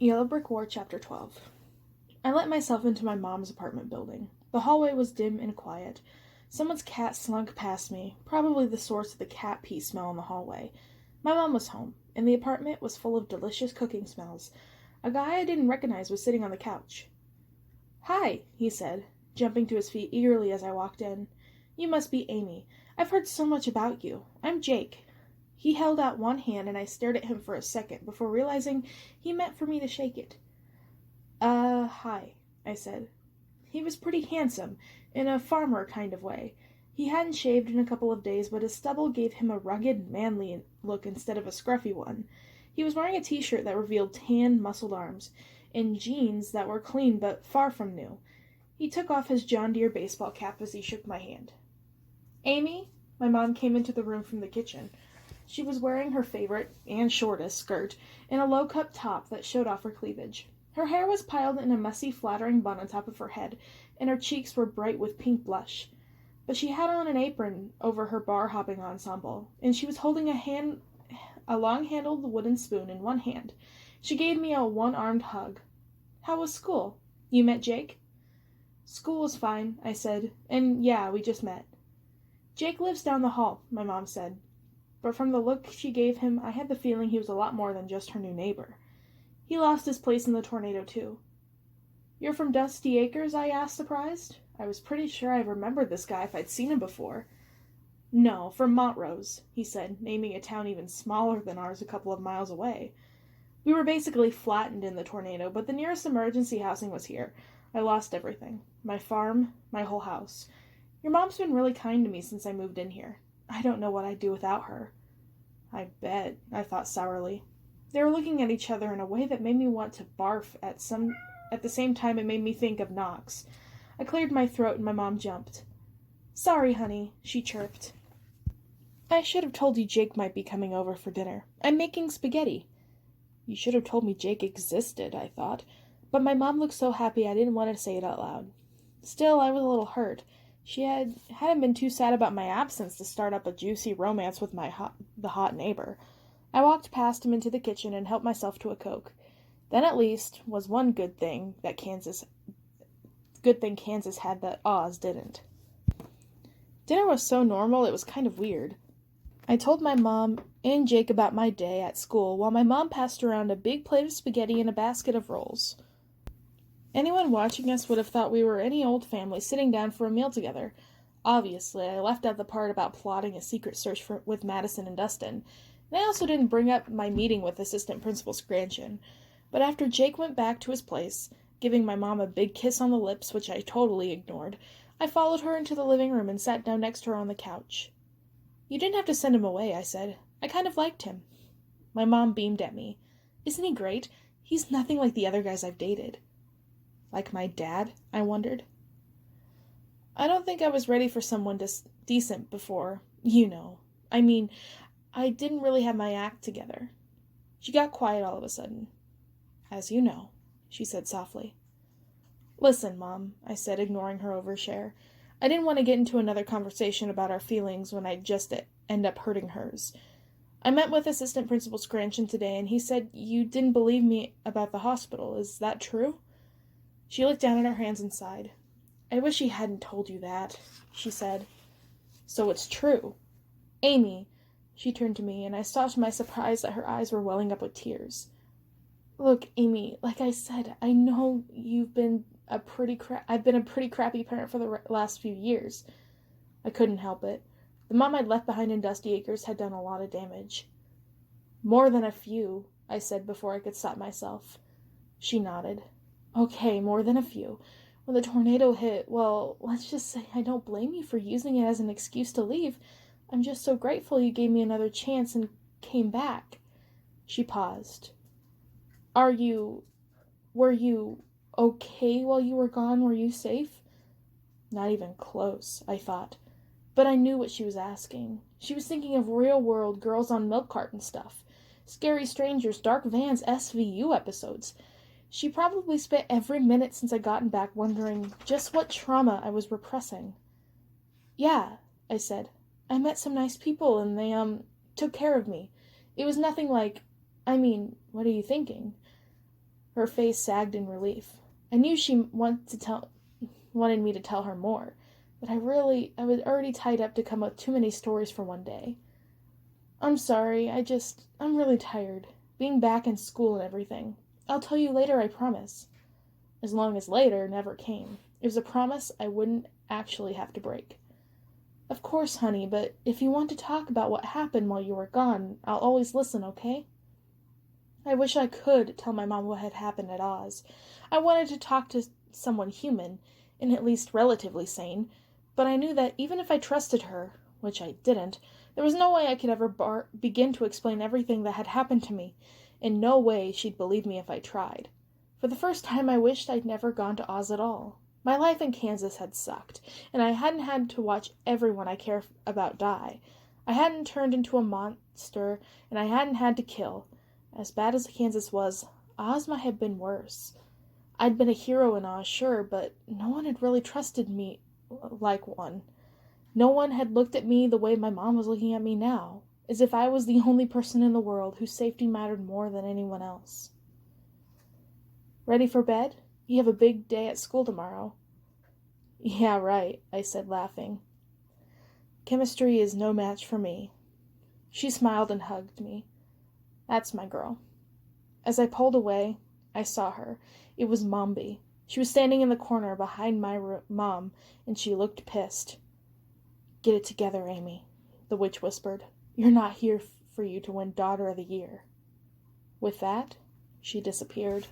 Yellow Brick War, Chapter 12. I let myself into my mom's apartment building. The hallway was dim and quiet. Someone's cat slunk past me, probably the source of the cat pee smell in the hallway. My mom was home, and the apartment was full of delicious cooking smells. A guy I didn't recognize was sitting on the couch. "Hi," he said, jumping to his feet eagerly as I walked in. "You must be Amy. I've heard so much about you. I'm Jake." He held out one hand, and I stared at him for a second before realizing he meant for me to shake it. Hi," I said. He was pretty handsome, in a farmer kind of way. He hadn't shaved in a couple of days, but his stubble gave him a rugged, manly look instead of a scruffy one. He was wearing a t-shirt that revealed tan, muscled arms, and jeans that were clean but far from new. He took off his John Deere baseball cap as he shook my hand. "Amy?" My mom came into the room from the kitchen. She was wearing her favorite, and shortest, skirt, and a low-cut top that showed off her cleavage. Her hair was piled in a messy, flattering bun on top of her head, and her cheeks were bright with pink blush. But she had on an apron over her bar-hopping ensemble, and she was holding a long-handled wooden spoon in one hand. She gave me a one-armed hug. "How was school? You met Jake?" "School was fine," I said, "and yeah, we just met." "Jake lives down the hall," my mom said. But from the look she gave him, I had the feeling he was a lot more than just her new neighbor. "He lost his place in the tornado, too." "You're from Dusty Acres?" I asked, surprised. I was pretty sure I remembered this guy if I'd seen him before. "No, from Montrose," he said, naming a town even smaller than ours a couple of miles away. "We were basically flattened in the tornado, but the nearest emergency housing was here. I lost everything. My farm, my whole house. Your mom's been really kind to me since I moved in here. I don't know what I'd do without her." "I bet," I thought sourly. They were looking at each other in a way that made me want to barf at the same time it made me think of Knox. I cleared my throat and my mom jumped. "Sorry, honey," she chirped. "I should have told you Jake might be coming over for dinner. I'm making spaghetti." You should have told me Jake existed, I thought, but my mom looked so happy I didn't want to say it out loud. Still, I was a little hurt. She hadn't been too sad about my absence to start up a juicy romance with the hot neighbor. I walked past him into the kitchen and helped myself to a Coke. Then at least was one good thing Kansas had that Oz didn't. Dinner was so normal it was kind of weird. I told my mom and Jake about my day at school while my mom passed around a big plate of spaghetti and a basket of rolls. Anyone watching us would have thought we were any old family sitting down for a meal together. Obviously, I left out the part about plotting a secret search with Madison and Dustin, and I also didn't bring up my meeting with Assistant Principal Scranton. But after Jake went back to his place, giving my mom a big kiss on the lips, which I totally ignored, I followed her into the living room and sat down next to her on the couch. "You didn't have to send him away," I said. "I kind of liked him." My mom beamed at me. "Isn't he great? He's nothing like the other guys I've dated." Like my dad? I wondered. I don't think I was ready for someone decent before, I mean, I didn't really have my act together. She got quiet all of a sudden. "As you know," she said softly. "Listen, Mom," I said, ignoring her overshare. I didn't want to get into another conversation about our feelings when I'd just end up hurting hers. "I met with Assistant Principal Scranton today, and he said you didn't believe me about the hospital. Is that true?" She looked down at her hands and sighed. "I wish he hadn't told you that," she said. "So it's true. Amy," she turned to me, and I saw to my surprise that her eyes were welling up with tears. "Look, Amy, like I said, I know I've been a pretty crappy parent for the last few years." I couldn't help it. The mom I'd left behind in Dusty Acres had done a lot of damage. "More than a few," I said before I could stop myself. She nodded. "Okay, more than a few. When the tornado hit, well, let's just say I don't blame you for using it as an excuse to leave. I'm just so grateful you gave me another chance and came back." She paused. Were you okay while you were gone? Were you safe?" Not even close, I thought. But I knew what she was asking. She was thinking of real-world girls on milk carton stuff. Scary strangers, dark vans, SVU episodes. She probably spent every minute since I'd gotten back wondering just what trauma I was repressing. "Yeah," I said. "I met some nice people and they, took care of me. It was nothing like, what are you thinking?" Her face sagged in relief. I knew she wanted me to tell her more, but I was already tied up to come up with too many stories for one day. I'm sorry, I'm really tired. Being back in school and everything. I'll tell you later, I promise. As long as later never came. It was a promise I wouldn't actually have to break. Of course, honey, but if you want to talk about what happened while you were gone, I'll always listen, okay? I wish I could tell my mom what had happened at Oz. I wanted to talk to someone human, and at least relatively sane, but I knew that even if I trusted her, which I didn't, there was no way I could ever begin to explain everything that had happened to me, and no way she'd believe me if I tried. For the first time, I wished I'd never gone to Oz at all. My life in Kansas had sucked, and I hadn't had to watch everyone I care about die. I hadn't turned into a monster, and I hadn't had to kill. As bad as Kansas was, Oz might have been worse. I'd been a hero in Oz, sure, but no one had really trusted me like one. No one had looked at me the way my mom was looking at me now, as if I was the only person in the world whose safety mattered more than anyone else. Ready for bed? You have a big day at school tomorrow. Yeah, right, I said, laughing. Chemistry is no match for me. She smiled and hugged me. That's my girl. As I pulled away, I saw her. It was Mombi. She was standing in the corner behind my mom, and she looked pissed. Get it together, Amy, the witch whispered. You're not here for you to win Daughter of the Year. With that, she disappeared.